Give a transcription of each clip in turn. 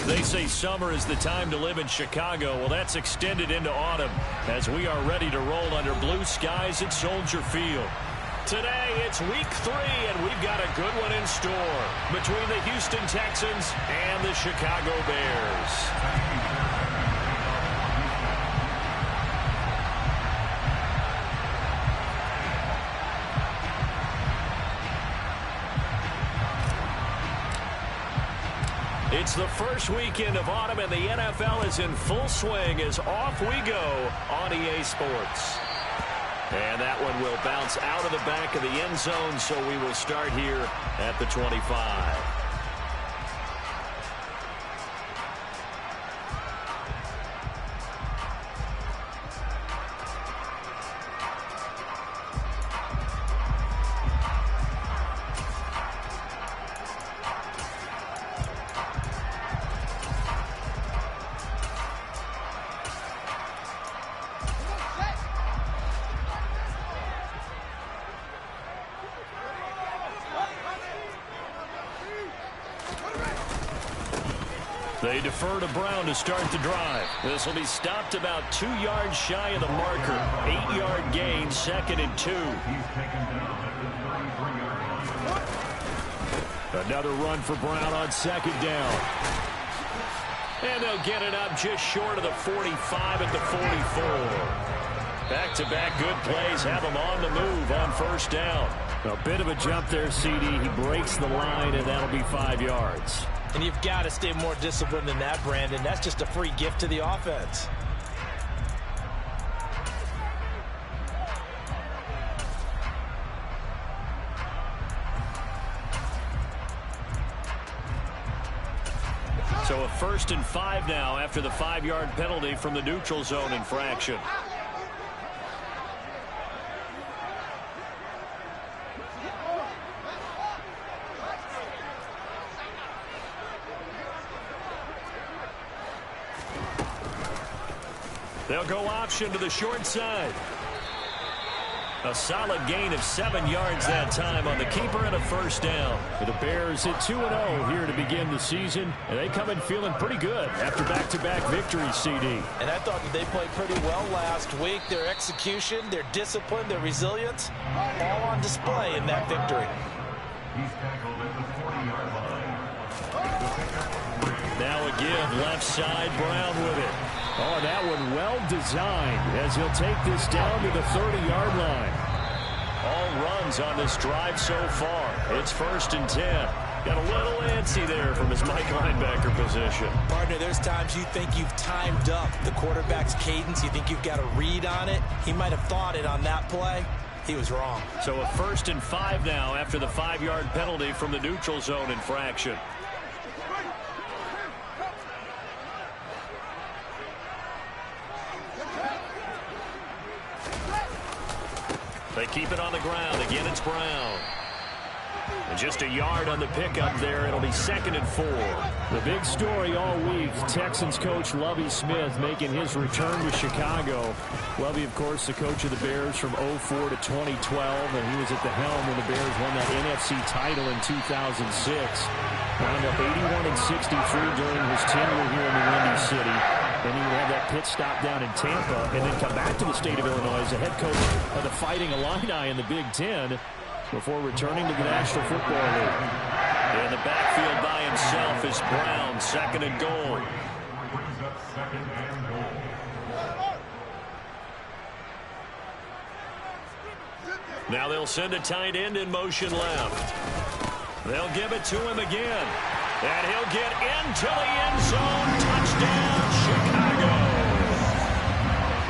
They say summer is the time to live in Chicago. Well, that's extended into autumn as we are ready to roll under blue skies at Soldier Field. Today, it's week 3, and we've got a good one in store between the Houston Texans and the Chicago Bears. It's the first weekend of autumn, and the NFL is in full swing as off we go on EA Sports. And that one will bounce out of the back of the end zone, so we will start here at the 25. They defer to Brown to start the drive. This will be stopped about 2 yards shy of the marker. 8-yard gain, 2nd and 2. Another run for Brown on 2nd down. And they'll get it up just short of the 45 at the 44. Back-to-back good plays have them on the move on 1st down. A bit of a jump there, CD. He breaks the line, and that'll be 5 yards. And you've got to stay more disciplined than that, Brandon. That's just a free gift to the offense. So a 1st and 5 now after the 5-yard penalty from the neutral zone infraction. They'll go option to the short side. A solid gain of 7 yards that time on the keeper and a 1st down. The Bears at 2-0 here to begin the season, and they come in feeling pretty good after back-to-back victories, CD. And I thought that they played pretty well last week. Their execution, their discipline, their resilience, all on display in that victory. Now a give, left side, Brown with it. Oh, that one well designed as he'll take this down to the 30-yard line. All runs on this drive so far. It's 1st and 10. Got a little antsy there from his Mike linebacker position. Partner, there's times you think you've timed up the quarterback's cadence. You think you've got a read on it. He might have thought it on that play. He was wrong. So a 1st and 5 now after the 5-yard penalty from the neutral zone infraction. They keep it on the ground. Again, it's Brown. And just a yard on the pickup there. It'll be 2nd and 4. The big story all week, Texans coach Lovie Smith making his return to Chicago. Lovie, of course, the coach of the Bears from 2004 to 2012, and he was at the helm when the Bears won that NFC title in 2006. Wound up 81-63 during his tenure here in the Windy City. Then he would have that pit stop down in Tampa and then come back to the state of Illinois as the head coach of the Fighting Illini in the Big Ten before returning to the National Football League. In the backfield by himself is Brown, 2nd and goal. Now they'll send a tight end in motion left. They'll give it to him again. And he'll get into the end zone. Touchdown, Chicago.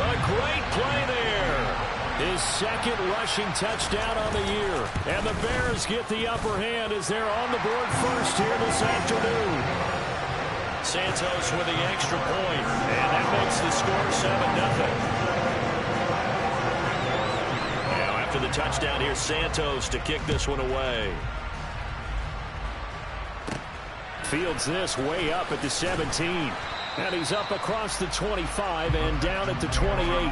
A great play there. His 2nd rushing touchdown on the year. And the Bears get the upper hand as they're on the board first here this afternoon. Santos with the extra point. And that makes the score 7-0. Now after the touchdown, here's Santos to kick this one away. Fields this way up at the 17. And he's up across the 25 and down at the 28.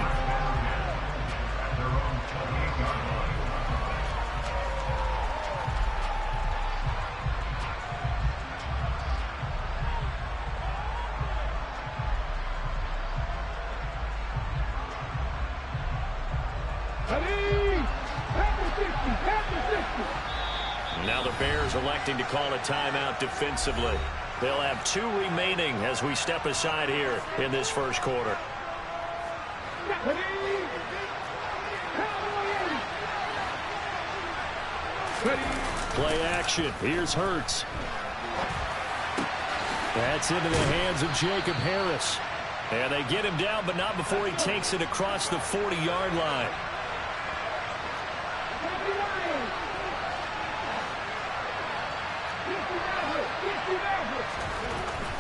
Now the Bears electing to call a timeout defensively. They'll have 2 remaining as we step aside here in this first quarter. Play action. Here's Hurts. That's into the hands of Jacob Harris. And they get him down, but not before he takes it across the 40-yard line.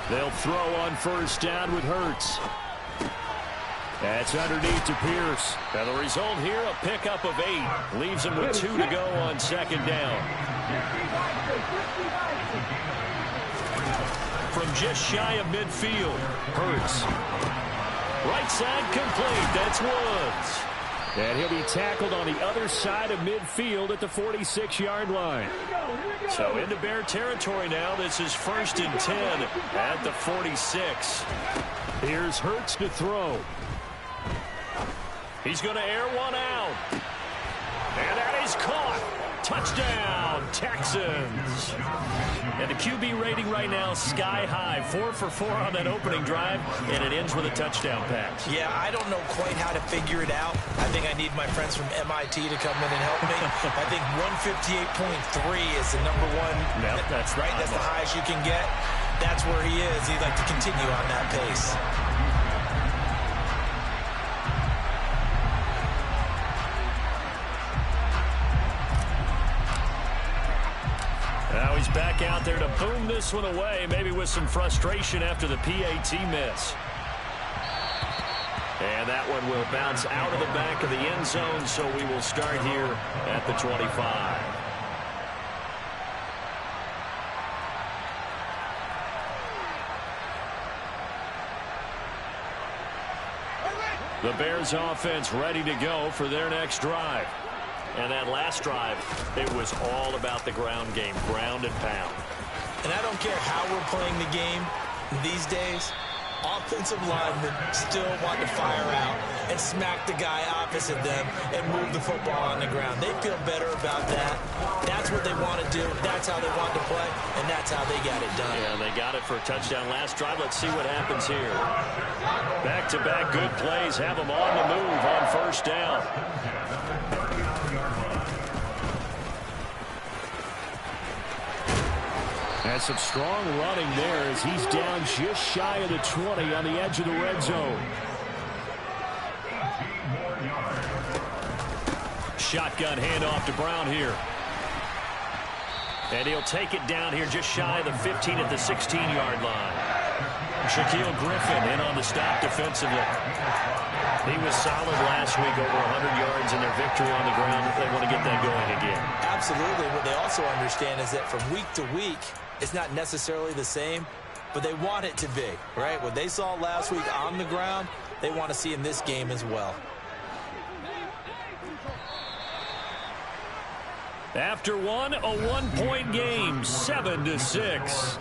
They'll throw on first down with Hurts. That's underneath to Pierce. And the result here, a pickup of 8. Leaves him with 2 to go on second down. From just shy of midfield, Hurts. Right side complete. That's Woods. And he'll be tackled on the other side of midfield at the 46-yard line. So into Bear territory now. This is 1st and 10 at the 46. Here's Hurts to throw. He's going to air one out. And that is caught. Touchdown, Texans. And the QB rating right now, sky high. 4 for 4 on that opening drive, and it ends with a touchdown pass. Yeah, I don't know quite how to figure it out. I think I need my friends from MIT to come in and help me. I think 158.3 is the number one. Yep, that's right. That's the highest you can get. That's where he is. He'd like to continue on that pace. Now he's back out there to boom this one away, maybe with some frustration after the PAT miss. And that one will bounce out of the back of the end zone, so we will start here at the 25. The Bears offense ready to go for their next drive. And that last drive, it was all about the ground game, ground and pound. And I don't care how we're playing the game these days, offensive linemen still want to fire out and smack the guy opposite them and move the football on the ground. They feel better about that. That's what they want to do. That's how they want to play, and that's how they got it done. Yeah, they got it for a touchdown last drive. Let's see what happens here. Back-to-back good plays have them on the move on first down. And some strong running there as he's down just shy of the 20 on the edge of the red zone. Shotgun handoff to Brown here. And he'll take it down here just shy of the 15 at the 16-yard line. Shaquille Griffin in on the stop defensively. He was solid last week, over 100 yards in their victory on the ground. They want to get that going again. Absolutely. What they also understand is that from week to week, it's not necessarily the same, but they want it to be, right? What they saw last week on the ground, they want to see in this game as well. After one, a one-point game, 7-6.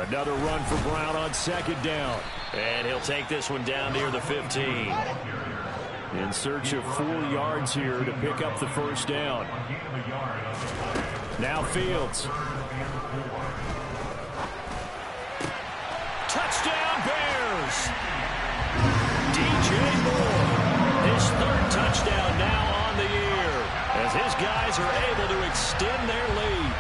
Another run for Brown on second down. And he'll take this one down near the 15. In search of 4 yards here to pick up the first down. Now Fields. Touchdown Bears! DJ Moore, his 3rd touchdown now on the year, as his guys are able to extend their lead.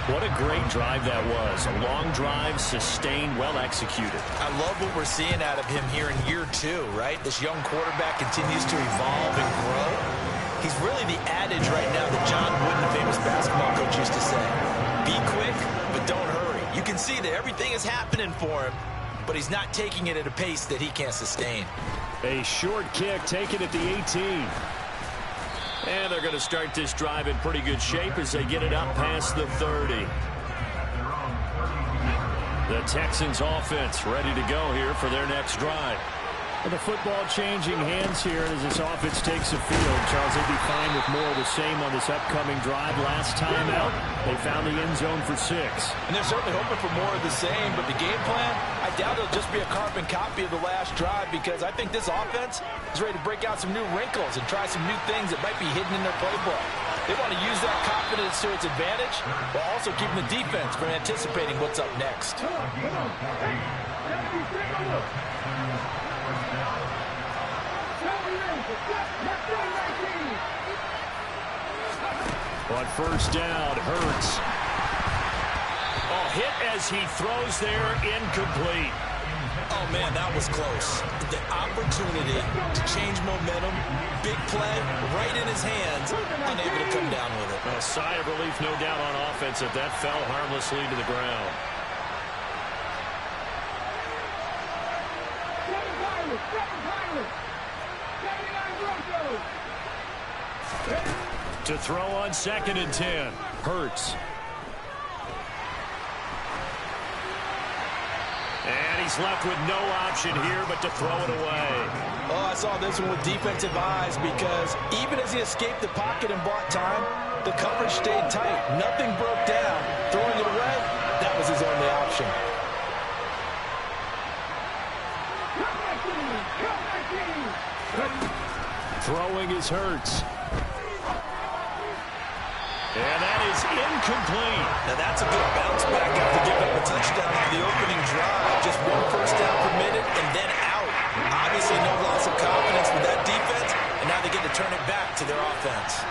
What a great drive that was. A long drive, sustained, well executed. I love what we're seeing out of him here in year 2, right? This young quarterback continues to evolve and grow. He's really the adage right now that John Wooden, the famous basketball coach, used to say. Be quick, but don't hurry. You can see that everything is happening for him, but he's not taking it at a pace that he can't sustain. A short kick taken at the 18. And they're going to start this drive in pretty good shape as they get it up past the 30. The Texans offense ready to go here for their next drive. And the football changing hands here as this offense takes the field. Charles, they'd be fine with more of the same on this upcoming drive. Last time out, they found the end zone for 6. And they're certainly hoping for more of the same, but the game plan, I doubt it'll just be a carbon copy of the last drive, because I think this offense is ready to break out some new wrinkles and try some new things that might be hidden in their playbook. They want to use that confidence to its advantage while also keeping the defense from anticipating what's up next. On first down, Hurts. Oh, hit as he throws there, incomplete. Oh, man, that was close. The opportunity to change momentum, big play, right in his hands, unable to come down with it. A sigh of relief, no doubt, on offense if that fell harmlessly to the ground. To throw on 2nd and 10. Hurts. And he's left with no option here but to throw it away. Oh, I saw this one with defensive eyes, because even as he escaped the pocket and bought time, the coverage stayed tight. Nothing broke down. Throwing it away, that was his only option. Throwing is Hurts. And that is incomplete. Now that's a good bounce back after giving up a touchdown on the opening drive. Just 1 first down per minute and then out. Obviously no loss of confidence with that defense, and now they get to turn it back to their offense.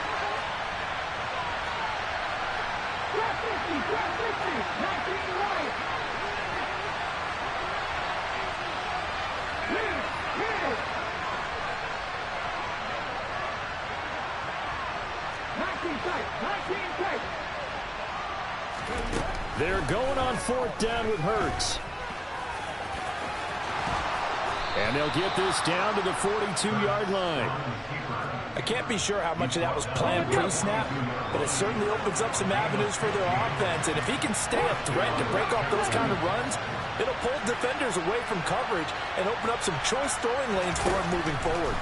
They're going on 4th down with Hurts. And they'll get this down to the 42-yard line. I can't be sure how much of that was planned pre-snap, but it certainly opens up some avenues for their offense. And if he can stay a threat to break off those kind of runs, it'll pull defenders away from coverage and open up some choice throwing lanes for him moving forward.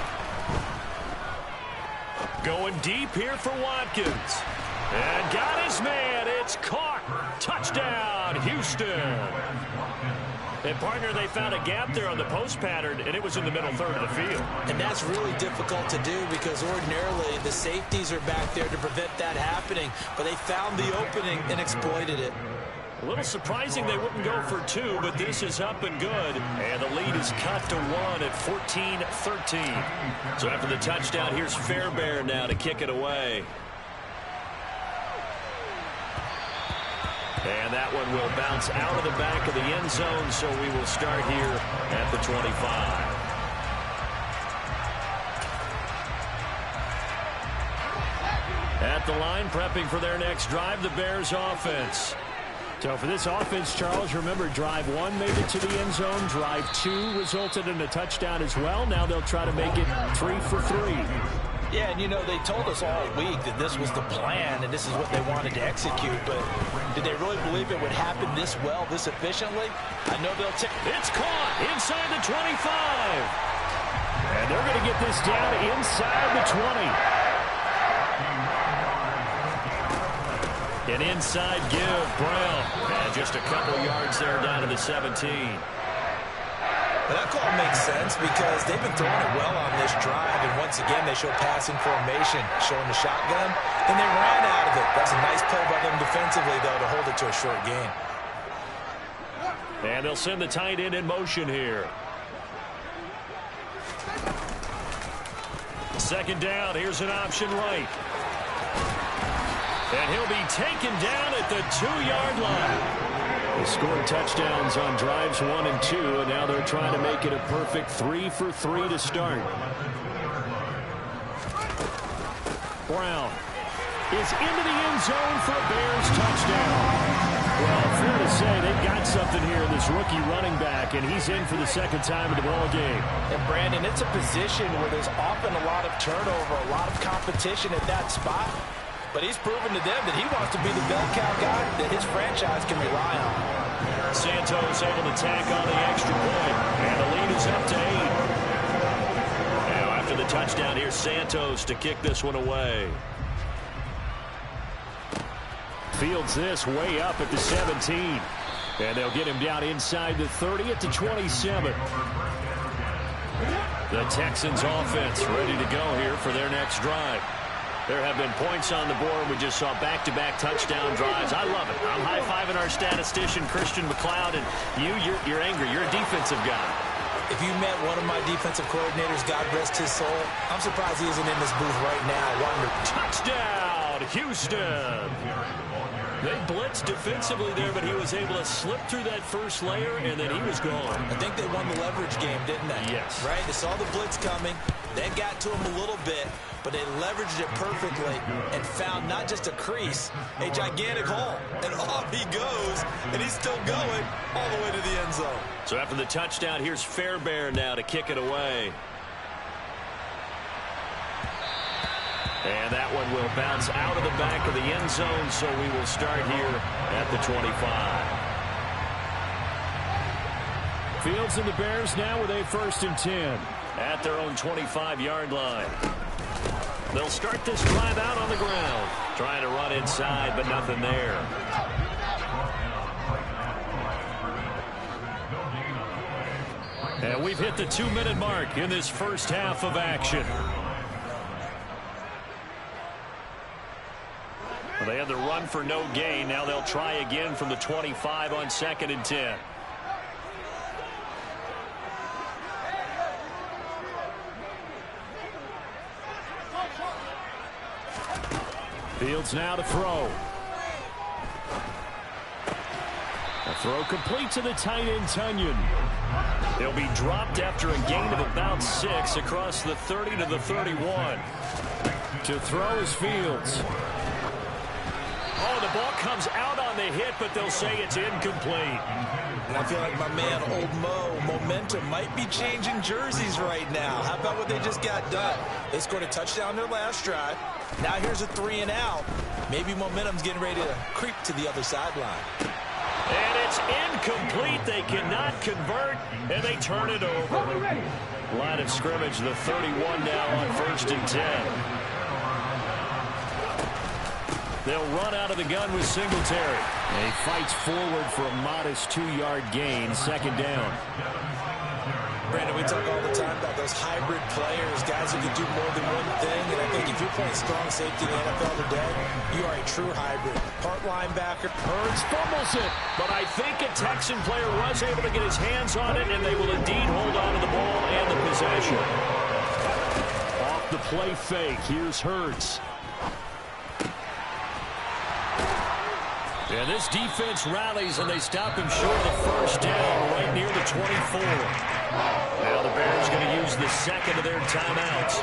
Going deep here for Watkins. And got his man. It's caught. Touchdown, Houston. And, partner, they found a gap there on the post pattern, and it was in the middle third of the field. And that's really difficult to do, because ordinarily the safeties are back there to prevent that happening. But they found the opening and exploited it. A little surprising they wouldn't go for 2, but this is up and good. And the lead is cut to 1 at 14-13. So after the touchdown, here's Fairbairn now to kick it away. And that one will bounce out of the back of the end zone, so we will start here at the 25. At the line, prepping for their next drive, the Bears offense. So for this offense, Charles, remember, drive 1 made it to the end zone. Drive 2 resulted in a touchdown as well. Now they'll try to make it 3 for 3. Yeah, and you know, they told us all week that this was the plan and this is what they wanted to execute, but did they really believe it would happen this well, this efficiently? I know they'll take... It's caught inside the 25. And they're going to get this down inside the 20. An inside give, Brown. And just a couple yards there down to the 17. But that call makes sense, because they've been throwing it well on this drive, and once again they show passing formation, showing the shotgun, and they ran out of it. That's a nice play by them defensively, though, to hold it to a short gain. And they'll send the tight end in motion here. 2nd down, here's an option right. And he'll be taken down at the 2-yard line. They scored touchdowns on drives 1 and 2, and now they're trying to make it a perfect 3 for 3 to start. Brown is into the end zone for a Bears touchdown. Well, fair to say they've got something here in this rookie running back, and he's in for the 2nd time in the ball game. And, Brandon, it's a position where there's often a lot of turnover, a lot of competition at that spot. But he's proven to them that he wants to be the bell cow guy that his franchise can rely on. Santos able to tack on the extra point. And the lead is up to 8. Now after the touchdown, here's Santos to kick this one away. Fields this way up at the 17. And they'll get him down inside the 30 at the 27. The Texans offense ready to go here for their next drive. There have been points on the board. We just saw back-to-back touchdown drives. I love it. I'm high-fiving our statistician, Christian McLeod, and you're angry. You're a defensive guy. If you met one of my defensive coordinators, God rest his soul, I'm surprised he isn't in this booth right now. Touchdown, Houston. They blitzed defensively there, but he was able to slip through that first layer, and then he was gone. I think they won the leverage game, didn't they? Yes. Right? They saw the blitz coming, then got to him a little bit, but they leveraged it perfectly and found not just a crease, a gigantic hole. And off he goes, and he's still going all the way to the end zone. So after the touchdown, here's Fairbairn now to kick it away. And that one will bounce out of the back of the end zone, so we will start here at the 25. Fields and the Bears now with a 1st and 10. At their own 25-yard line. They'll start this drive out on the ground. Trying to run inside, but nothing there. And we've hit the 2-minute mark in this first half of action. Well, they had the run for no gain. Now they'll try again from the 25 on 2nd and 10. Fields now to throw. A throw complete to the tight end, Tunyon. He'll be dropped after a gain of about 6 across the 30 to the 31. To throw is Fields. Oh, the ball comes out on the hit, but they'll say it's incomplete. And I feel like my man, Old Mo, momentum might be changing jerseys right now. How about what they just got done? They scored a touchdown their last drive. Now here's a 3 and out. Maybe momentum's getting ready to creep to the other sideline. And it's incomplete. They cannot convert, and they turn it over. Line of scrimmage, the 31 now on 1st and 10. They'll run out of the gun with Singletary. And he fights forward for a modest 2-yard gain, 2nd down. Brandon, we talk all the time about those hybrid players, guys who can do more than one thing. And I think if you're playing strong safety in the NFL today, you are a true hybrid. Part linebacker. Hurts fumbles it, but I think a Texan player was able to get his hands on it, and they will indeed hold on to the ball and the possession. Off the play fake, here's Hurts. And this defense rallies, and they stop him short of the 1st down right near the 24. Now the Bears going to use the 2nd of their timeouts,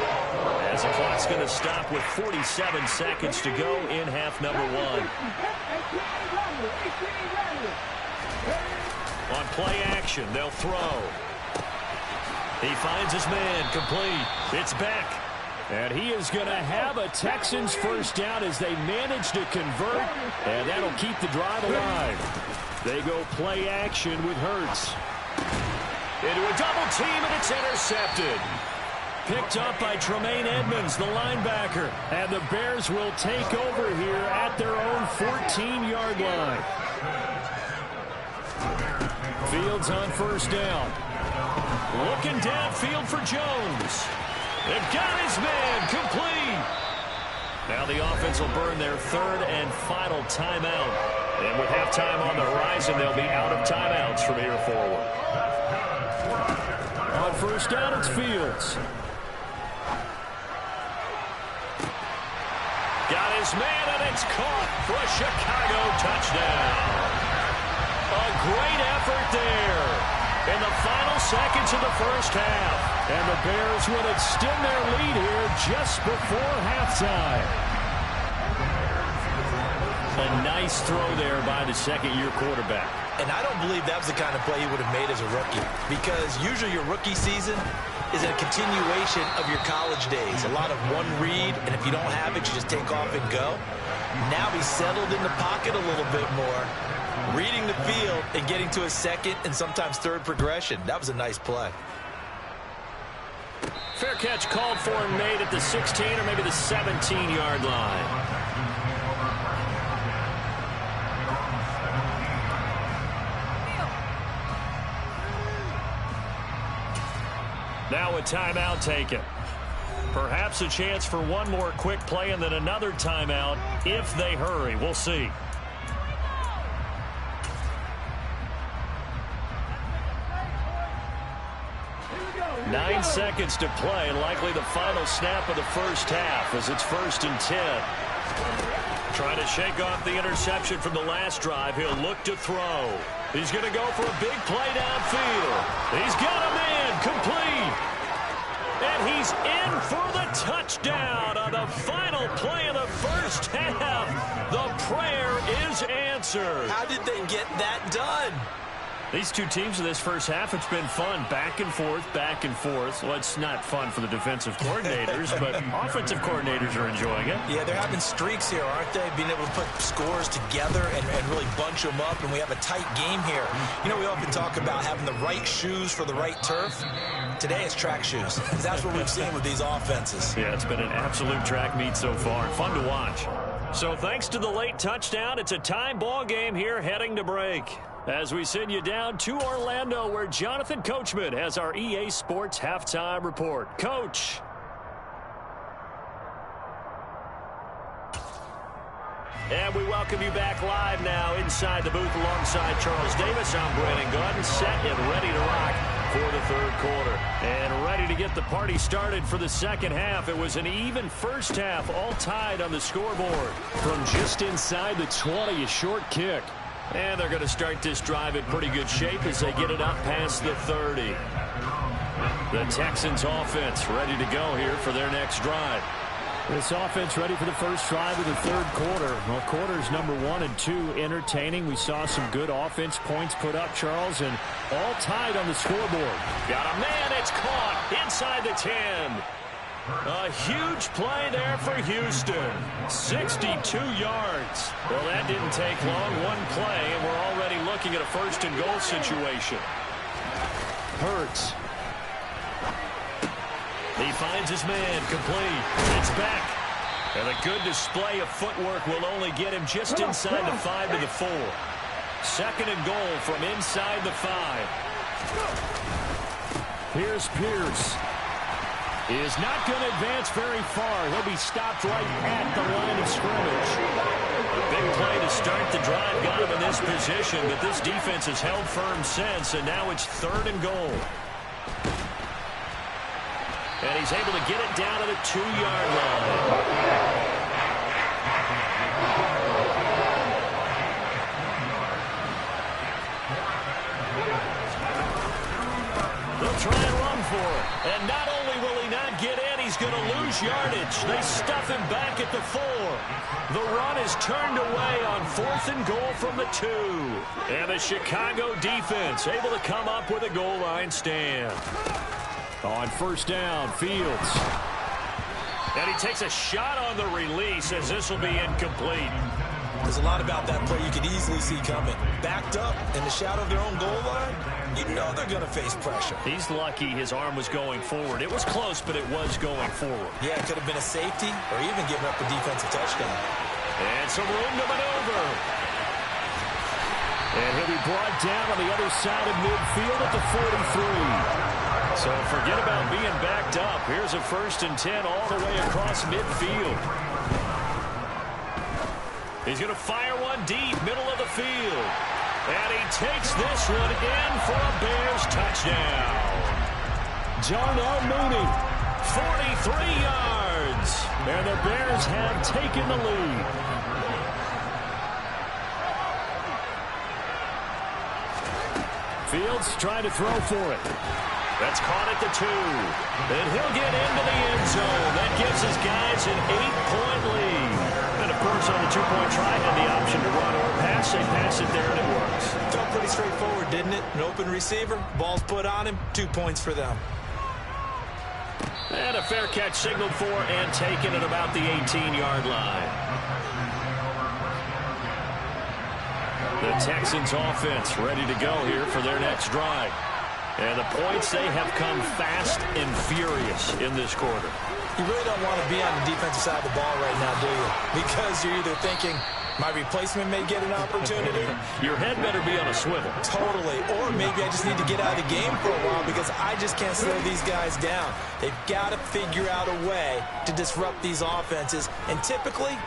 as the clock's going to stop with 47 seconds to go in half number 1. On play action, they'll throw. He finds his man, complete. It's Beck. And he is going to have a Texans 1st down as they manage to convert, and that'll keep the drive alive. They go play action with Hurts. Into a double team, and it's intercepted. Picked up by Tremaine Edmonds, the linebacker. And the Bears will take over here at their own 14-yard line. Fields on 1st down. Looking downfield for Jones. They've got his man, complete. Now the offense will burn their 3rd and final timeout. And with halftime on the horizon, they'll be out of timeouts from here forward. On 1st down, it's Fields. Got his man, and it's caught for a Chicago touchdown. A great effort there in the final seconds of the 1st half. And the Bears will extend their lead here just before halftime. A nice throw there by the 2nd-year quarterback. And I don't believe that was the kind of play he would have made as a rookie, because usually your rookie season is a continuation of your college days. A lot of one read, and if you don't have it, you just take off and go. Now he's settled in the pocket a little bit more. Reading the field and getting to a second and sometimes third progression. That was a nice play. Fair catch called for and made at the 16 or maybe the 17-yard line. Now a timeout taken. Perhaps a chance for one more quick play and then another timeout if they hurry. We'll see. 9 seconds to play, likely the final snap of the first half as it's 1st and 10. Trying to shake off the interception from the last drive. He'll look to throw. He's going to go for a big play downfield. He's got a man complete. And he's in for the touchdown on the final play of the first half. The prayer is answered. How did they get that done? These two teams in this first half, it's been fun. Back and forth, back and forth. Well, it's not fun for the defensive coordinators, but offensive coordinators are enjoying it. Yeah, they're having streaks here, aren't they? Being able to put scores together and really bunch them up, and we have a tight game here. You know, we often talk about having the right shoes for the right turf. Today it's track shoes. That's what we've seen with these offenses. Yeah, it's been an absolute track meet so far. Fun to watch. So thanks to the late touchdown, it's a tie ball game here heading to break. As we send you down to Orlando, where Jonathan Coachman has our EA Sports Halftime Report. Coach. And we welcome you back live now inside the booth alongside Charles Davis. I'm Brandon Gordon, set and ready to rock for the third quarter. And ready to get the party started for the second half. It was an even first half, all tied on the scoreboard. From just inside the 20, a short kick. And they're going to start this drive in pretty good shape as they get it up past the 30. The Texans offense ready to go here for their next drive. This offense ready for the first drive of the third quarter. Well, quarters number 1 and 2 entertaining. We saw some good offense points put up, Charles, and all tied on the scoreboard. Got a man, it's caught inside the 10. A huge play there for Houston. 62 yards. Well, that didn't take long. One play, and we're already looking at a first and goal situation. Hurts. He finds his man complete. It's back. And a good display of footwork will only get him just inside the 5 to the 4. Second and goal from inside the 5. Here's Pierce. Is not going to advance very far. He'll be stopped right at the line of scrimmage. A big play to start the drive got him in this position, but this defense has held firm since, and now it's third and goal. And he's able to get it down to the 2-yard line. They'll try and run for it. And not only will he not get in, he's going to lose yardage. They stuff him back at the 4. The run is turned away on 4th and goal from the 2. And the Chicago defense able to come up with a goal line stand. On first down, Fields. And he takes a shot on the release as this will be incomplete. There's a lot about that play you could easily see coming. Backed up in the shadow of their own goal line, you know they're going to face pressure. He's lucky his arm was going forward. It was close, but it was going forward. Yeah, it could have been a safety or even giving up a defensive touchdown. And some room to maneuver. And he'll be brought down on the other side of midfield at the 43. So forget about being backed up. Here's a 1st and 10 all the way across midfield. He's going to fire one deep, middle of the field. And he takes this one in for a Bears touchdown. Darnell Mooney, 43 yards. And the Bears have taken the lead. Fields trying to throw for it. That's caught at the 2. And he'll get into the end zone. That gives his guys an 8-point lead. And, of course, on the 2-point try, had the option to run or pass. They pass it there, and it works. Felt pretty straightforward, didn't it? An open receiver, ball's put on him, 2 points for them. And a fair catch signaled for and taken at about the 18-yard line. The Texans offense ready to go here for their next drive. And the points, they have come fast and furious in this quarter. You really don't want to be on the defensive side of the ball right now, do you? Because you're either thinking, my replacement may get an opportunity. Your head better be on a swivel. Totally. Or maybe I just need to get out of the game for a while because I just can't slow these guys down. They've got to figure out a way to disrupt these offenses. And typically,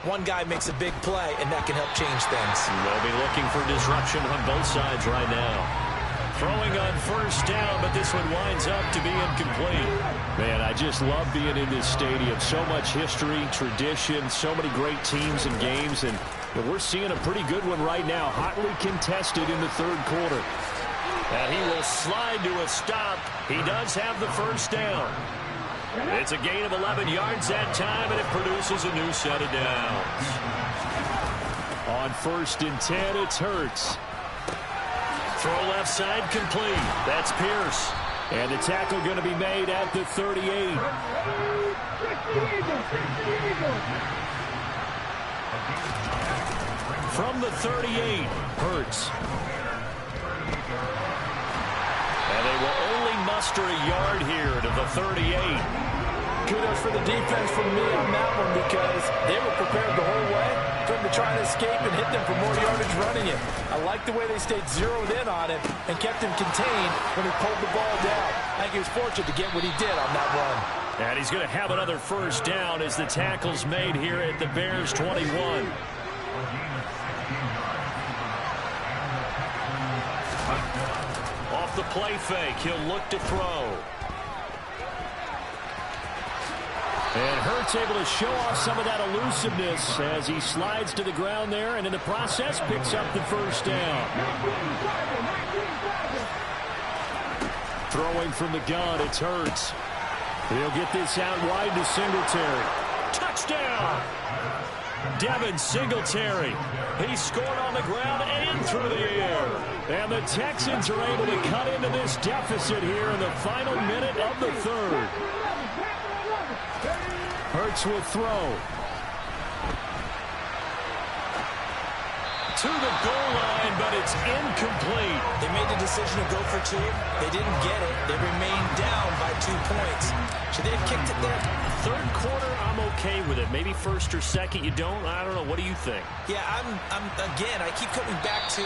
one guy makes a big play, and that can help change things. They'll be looking for disruption on both sides right now. Throwing on first down, but this one winds up to be incomplete. Man, I just love being in this stadium. So much history, tradition, so many great teams and games, and we're seeing a pretty good one right now, hotly contested in the third quarter. And he will slide to a stop. He does have the first down. It's a gain of 11 yards that time, and it produces a new set of downs. On 1st and 10, it's Hurts. Throw left side complete. That's Pierce. And the tackle going to be made at the 38. From the 38, Hurts. And they will only muster a yard here to the 38. Kudos for the defense from me on that one because they were prepared the whole way for him to try to escape and hit them for more yardage running it. I like the way they stayed zeroed in on him and kept him contained when he pulled the ball down. I think he was fortunate to get what he did on that run. And he's going to have another first down as the tackle's made here at the Bears 21. Off the play fake, he'll look to throw. And Hurts able to show off some of that elusiveness as he slides to the ground there, and in the process picks up the first down. Throwing from the gun, it's Hurts. He'll get this out wide to Singletary. Touchdown! Devin Singletary. He scored on the ground and through the air. And the Texans are able to cut into this deficit here in the final minute of the third. Hurts will throw. To the goal line, but it's incomplete. They made the decision to go for 2. They didn't get it. They remained down by 2 points. Should they have kicked it there? Third quarter, I'm okay with it. Maybe first or second, you don't? I don't know. What do you think? Yeah, again, I keep coming back to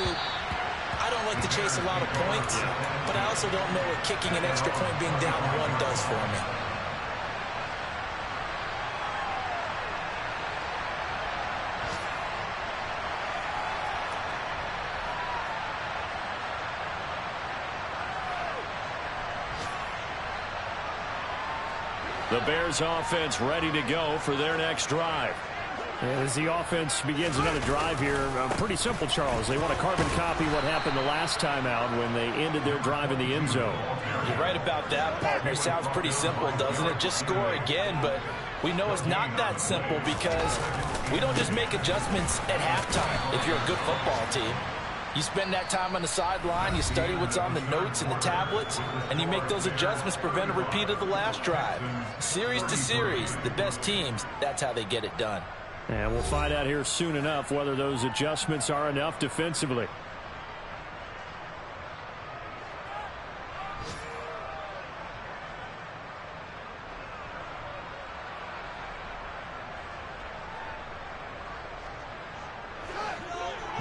I don't like to chase a lot of points, but I also don't know what kicking an extra point being down 1 does for me. The Bears offense ready to go for their next drive. As the offense begins another drive here, pretty simple, Charles. They want to carbon copy what happened the last time out when they ended their drive in the end zone. You're right about that, partner. Sounds pretty simple, doesn't it? Just score again, but we know it's not that simple because we don't just make adjustments at halftime if you're a good football team. You spend that time on the sideline, you study what's on the notes and the tablets, and you make those adjustments to prevent a repeat of the last drive. Series to series, the best teams, that's how they get it done. And we'll find out here soon enough whether those adjustments are enough defensively.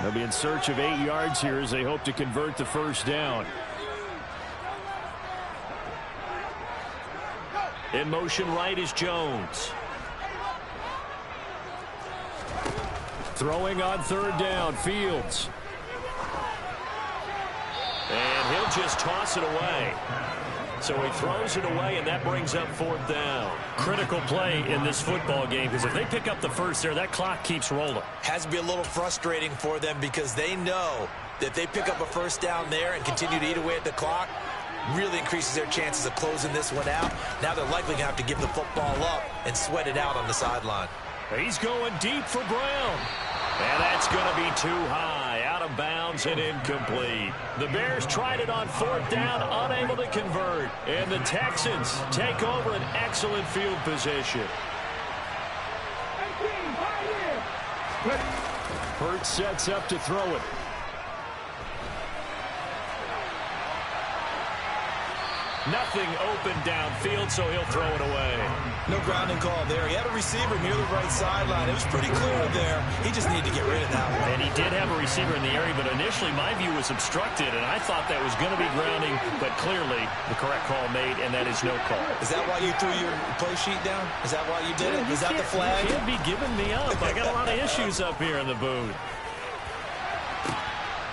They'll be in search of 8 yards here as they hope to convert the first down. In motion right is Jones. Throwing on third down, Fields. And he'll just toss it away. So he throws it away, and that brings up 4th down. Critical play in this football game, because if they pick up the first there, that clock keeps rolling. Has to be a little frustrating for them because they know that if they pick up a first down there and continue to eat away at the clock, really increases their chances of closing this one out. Now they're likely going to have to give the football up and sweat it out on the sideline. He's going deep for Brown. And that's going to be too high, out of bounds and incomplete. The Bears tried it on 4th down, unable to convert. And the Texans take over an excellent field position. Hurts sets up to throw it. Nothing open downfield, so he'll throw it away. No grounding call there. He had a receiver near the right sideline. It was pretty clear there. He just needed to get rid of that one. And he did have a receiver in the area, but initially my view was obstructed, and I thought that was going to be grounding, but clearly the correct call made, and that is no call. Is that why you threw your play sheet down? Is that why you did it? Is that the flag? You can't be giving me up. I got a lot of issues up here in the booth.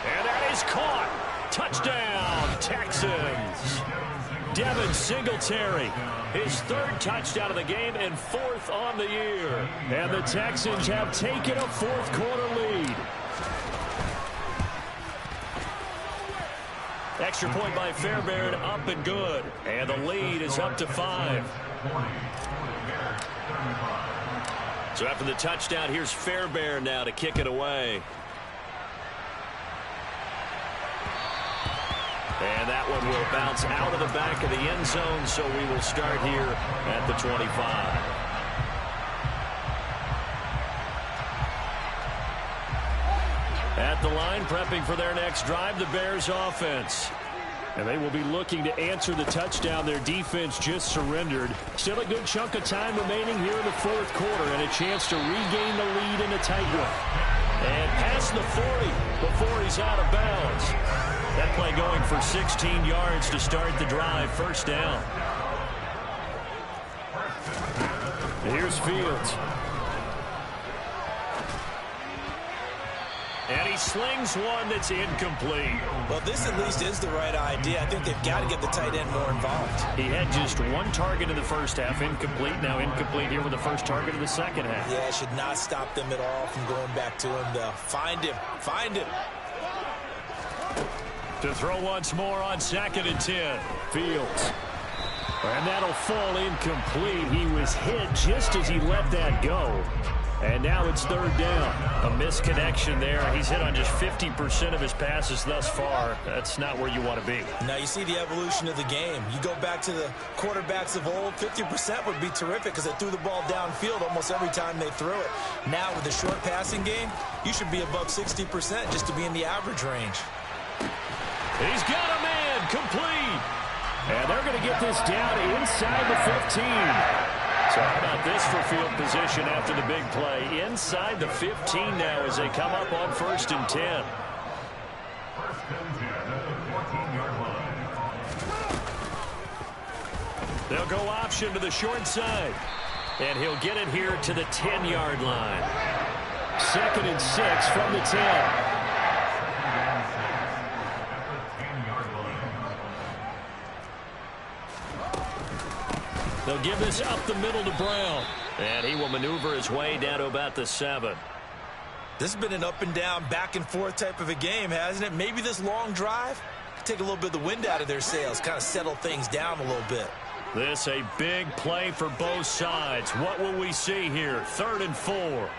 And that is caught. Touchdown, Texans. Devin Singletary, his third touchdown of the game and fourth on the year. And the Texans have taken a fourth-quarter lead. Extra point by Fairbairn, up and good. And the lead is up to 5. So after the touchdown, here's Fairbairn now to kick it away. And that one will bounce out of the back of the end zone, so we will start here at the 25. At the line, prepping for their next drive, the Bears offense. And they will be looking to answer the touchdown their defense just surrendered. Still a good chunk of time remaining here in the fourth quarter and a chance to regain the lead in a tight one. And past the 40 before he's out of bounds. That play going for 16 yards to start the drive. First down. Here's Fields. And he slings one that's incomplete. Well, this at least is the right idea. I think they've got to get the tight end more involved. He had just one target in the first half, incomplete. Now incomplete here with the first target of the second half. Yeah, it should not stop them at all from going back to him, though. Find him. Find him. To throw once more on 2nd and 10. Fields. And that'll fall incomplete. He was hit just as he let that go. And now it's third down. A misconnection there. He's hit on just 50% of his passes thus far. That's not where you want to be. Now you see the evolution of the game. You go back to the quarterbacks of old, 50% would be terrific because they threw the ball downfield almost every time they threw it. Now with the short passing game, you should be above 60% just to be in the average range. He's got a man, complete. And they're going to get this down inside the 15. So how about this for field position after the big play? Inside the 15 now as they come up on 1st and 10. They'll go option to the short side. And he'll get it here to the 10-yard line. 2nd and 6 from the 10. They'll give this up the middle to Brown. And he will maneuver his way down to about the 7. This has been an up and down, back and forth type of a game, hasn't it? Maybe this long drive could take a little bit of the wind out of their sails, kind of settle things down a little bit. This a big play for both sides. What will we see here? 3rd and 4.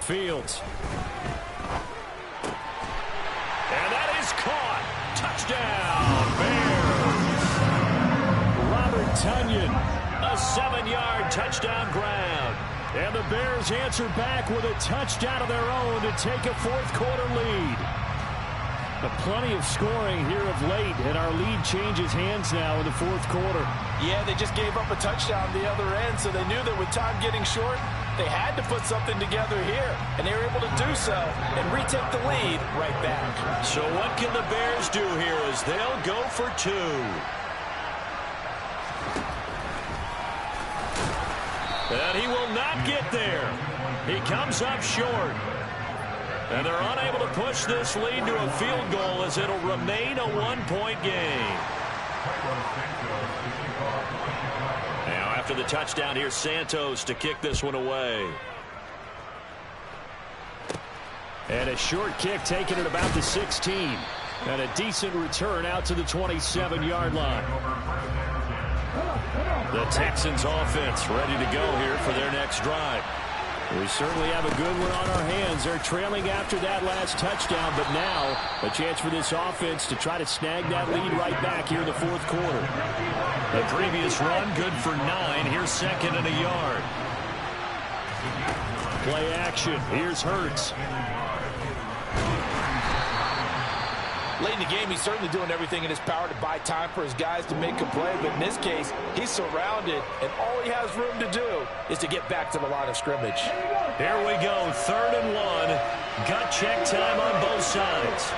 Fields. And that is caught. Touchdown, Bears. Robert Tonyan, a 7-yard touchdown grab. And the Bears answer back with a touchdown of their own to take a fourth-quarter lead. Plenty of scoring here of late, and our lead changes hands now in the fourth quarter. Yeah, they just gave up a touchdown the other end, so they knew that with time getting short, they had to put something together here, and they were able to do so and retake the lead right back. So what can the Bears do here as they'll go for 2? And he will not get there. He comes up short. And they're unable to push this lead to a field goal as it'll remain a 1-point game. Now after the touchdown, here's Santos to kick this one away. And a short kick taken at about the 16. And a decent return out to the 27-yard line. The Texans offense ready to go here for their next drive. We certainly have a good one on our hands. They're trailing after that last touchdown, but now a chance for this offense to try to snag that lead right back here in the fourth quarter. The previous run, good for 9. Here's second and a yard. Play action. Here's Hurts. Late in the game, he's certainly doing everything in his power to buy time for his guys to make a play. But in this case, he's surrounded, and all he has room to do is to get back to the line of scrimmage. Here we go, 3rd and 1. Gut check time on both sides.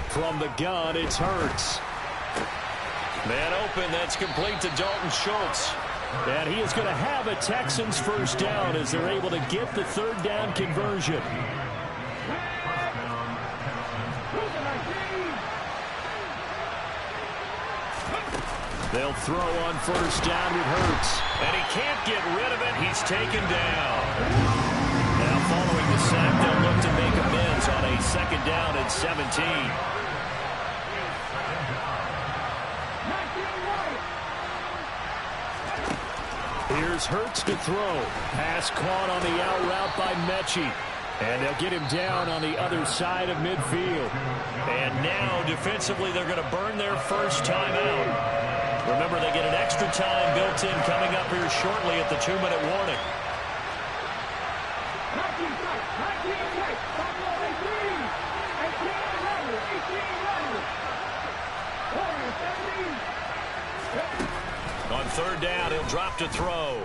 From the gun, it's Hurts. Man open, that's complete to Dalton Schultz. And he is going to have a Texans first down as they're able to get the 3rd down conversion. They'll throw on first down with Hurts. And he can't get rid of it. He's taken down. Now following the sack, they'll look to make amends on a 2nd down and 17. Here's Hurts to throw. Pass caught on the out route by Mechie. And they'll get him down on the other side of midfield. And now, defensively, they're going to burn their first time out. Remember, they get an extra time built in coming up here shortly at the 2-minute warning. On 3rd down, he'll drop to throw.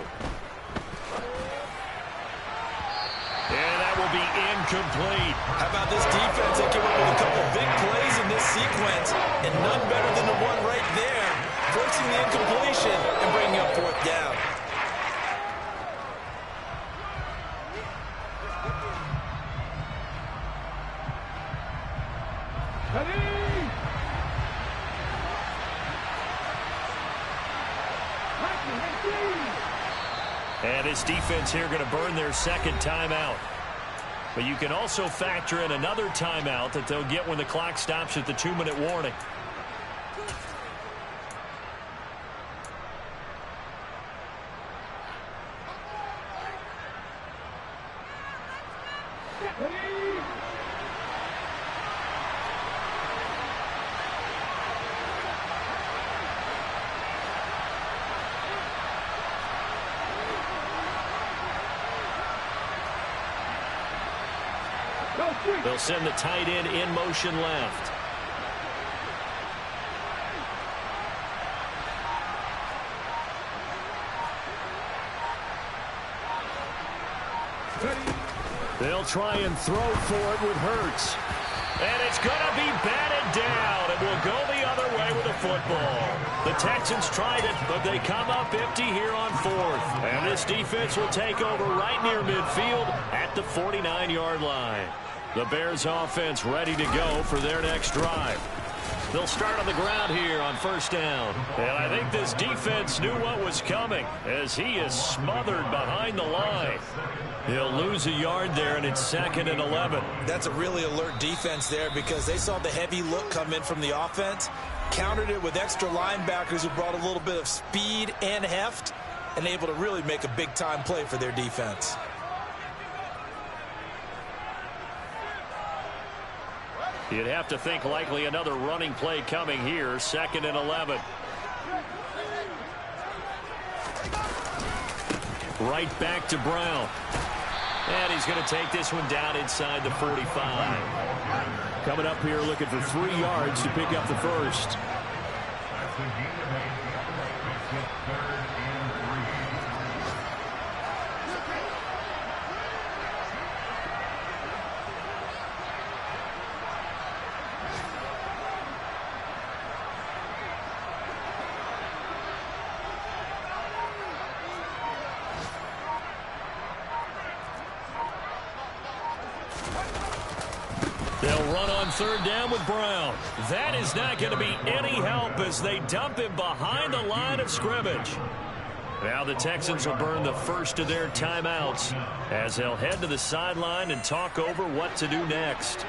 And that will be incomplete. How about this defense? They came up with a couple big plays in this sequence, and none better than the one right there, forcing the incompletion and bringing up 4th down. And this defense here going to burn their 2nd timeout. But you can also factor in another timeout that they'll get when the clock stops at the 2-minute warning. They'll send the tight end in motion left. They'll try and throw for it with Hurts. And it's going to be batted down. It will go the other way with the football. The Texans tried it, but they come up empty here on 4th. And this defense will take over right near midfield at the 49-yard line. The Bears offense ready to go for their next drive. They'll start on the ground here on 1st down. And I think this defense knew what was coming as he is smothered behind the line. He'll lose a yard there, and it's 2nd and 11. That's a really alert defense there because they saw the heavy look come in from the offense, countered it with extra linebackers who brought a little bit of speed and heft, and able to really make a big-time play for their defense. You'd have to think likely another running play coming here, 2nd and 11. Right back to Brown. And he's going to take this one down inside the 45. Coming up here looking for 3 yards to pick up the first. They'll run on 3rd down with Brown. That is not going to be any help as they dump him behind the line of scrimmage. Now the Texans will burn the first of their timeouts as they'll head to the sideline and talk over what to do next.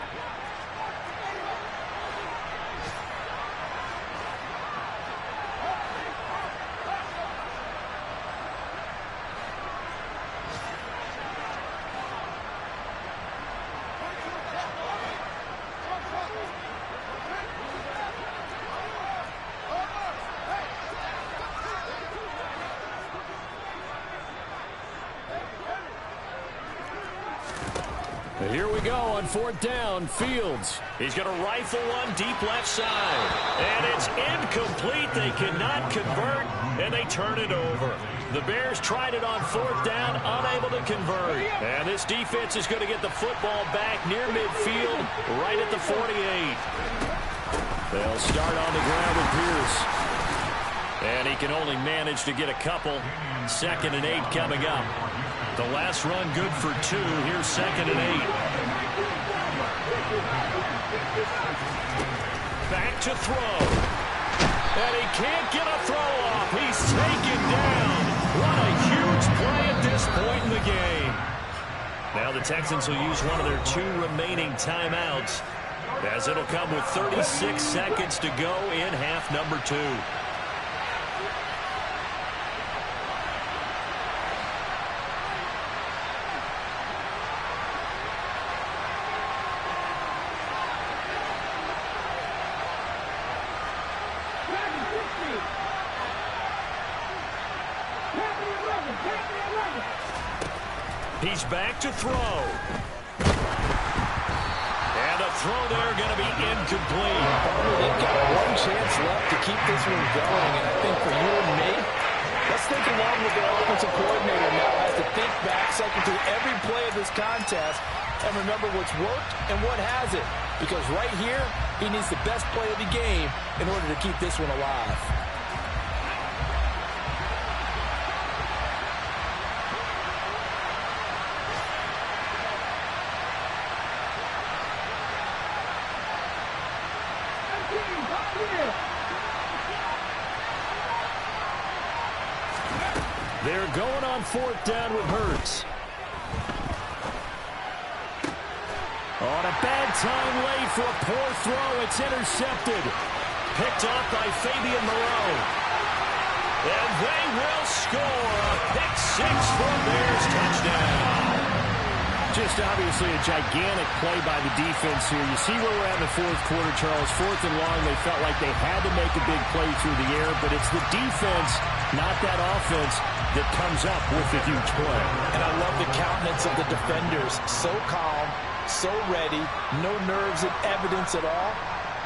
Here we go on fourth down. Fields. He's going to rifle one deep left side. And it's incomplete. They cannot convert, and they turn it over. The Bears tried it on fourth down, unable to convert. And this defense is going to get the football back near midfield, right at the 48. They'll start on the ground with Pierce. And he can only manage to get a couple. 2nd and 8 coming up. The last run good for 2. Here's 2nd and 8. Back to throw. And he can't get a throw off. He's taken down. What a huge play at this point in the game. Now the Texans will use one of their 2 remaining timeouts, as it'll come with 36 seconds to go in half number 2. He's back to throw. And a throw there going to be incomplete. They've got one chance left to keep this one going, and I think for you and me, let's think along with the offensive coordinator now has to think back, cycle through every play of this contest, and remember what's worked and what hasn't. Because right here, he needs the best play of the game in order to keep this one alive. They're going on fourth down with Hurts. On a bad time late for a poor throw. It's intercepted. Picked off by Fabian Moreau. And they will score a pick 6 for Bears touchdown. Just obviously a gigantic play by the defense here. You see where we're at in the fourth quarter, Charles. 4th and long, they felt like they had to make a big play through the air, but it's the defense, not that offense, that comes up with the huge play. And I love the countenance of the defenders. So calm, so ready, no nerves and evidence at all.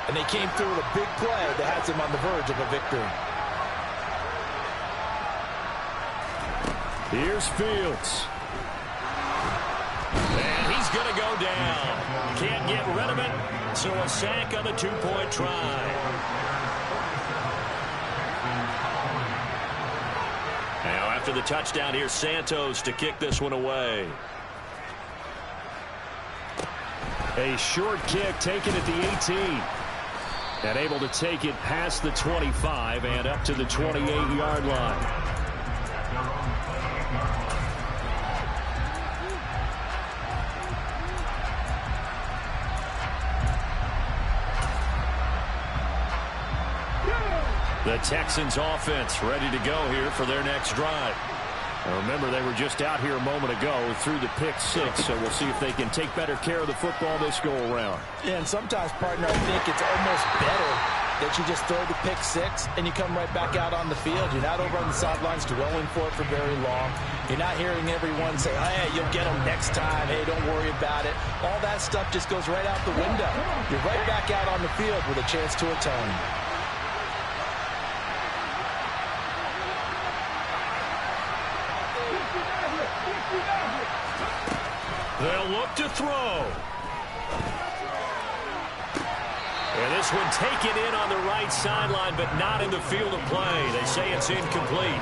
And they came through with a big play that has them on the verge of a victory. Here's Fields. And he's going to go down. Can't get rid of it, so a sack on the 2-point try. Now after the touchdown, here's Santos to kick this one away. A short kick taken at the 18. And able to take it past the 25 and up to the 28-yard line. The Texans offense ready to go here for their next drive. Now remember, they were just out here a moment ago through the pick 6, so we'll see if they can take better care of the football this go around. Yeah, and sometimes, partner, I think it's almost better that you just throw the pick 6 and you come right back out on the field. You're not over on the sidelines dwelling for it for very long. You're not hearing everyone say, hey, you'll get them next time. Hey, don't worry about it. All that stuff just goes right out the window. You're right back out on the field with a chance to atone. They'll look to throw. And this one taken in on the right sideline, but not in the field of play. They say it's incomplete.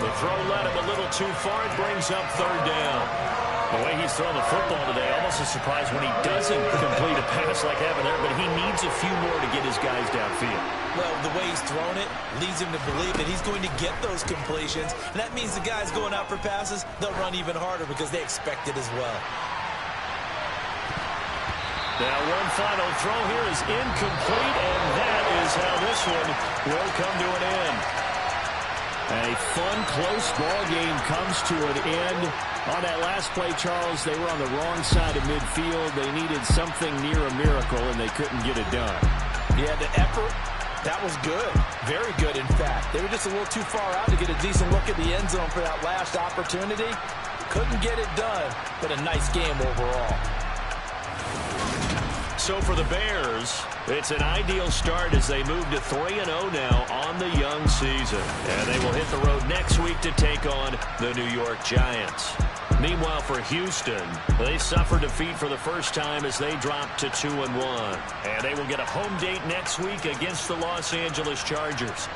The throw led him a little too far. It brings up 3rd down. The way he's throwing the football today, almost a surprise when he doesn't complete a pass. pass like happened there, but he needs a few more to get his guys downfield. Well, the way he's thrown it leads him to believe that he's going to get those completions. And that means the guys going out for passes, they'll run even harder because they expect it as well. Now one final throw here is incomplete, and that is how this one will come to an end. A fun, close ball game comes to an end. On that last play, Charles, they were on the wrong side of midfield. They needed something near a miracle, and they couldn't get it done. Yeah, the effort, that was good. Very good, in fact. They were just a little too far out to get a decent look at the end zone for that last opportunity. Couldn't get it done, but a nice game overall. So for the Bears, it's an ideal start as they move to 3-0 now on the young season. And they will hit the road next week to take on the New York Giants. Meanwhile, for Houston, they suffered defeat for the first time as they dropped to 2-1. And they will get a home date next week against the Los Angeles Chargers.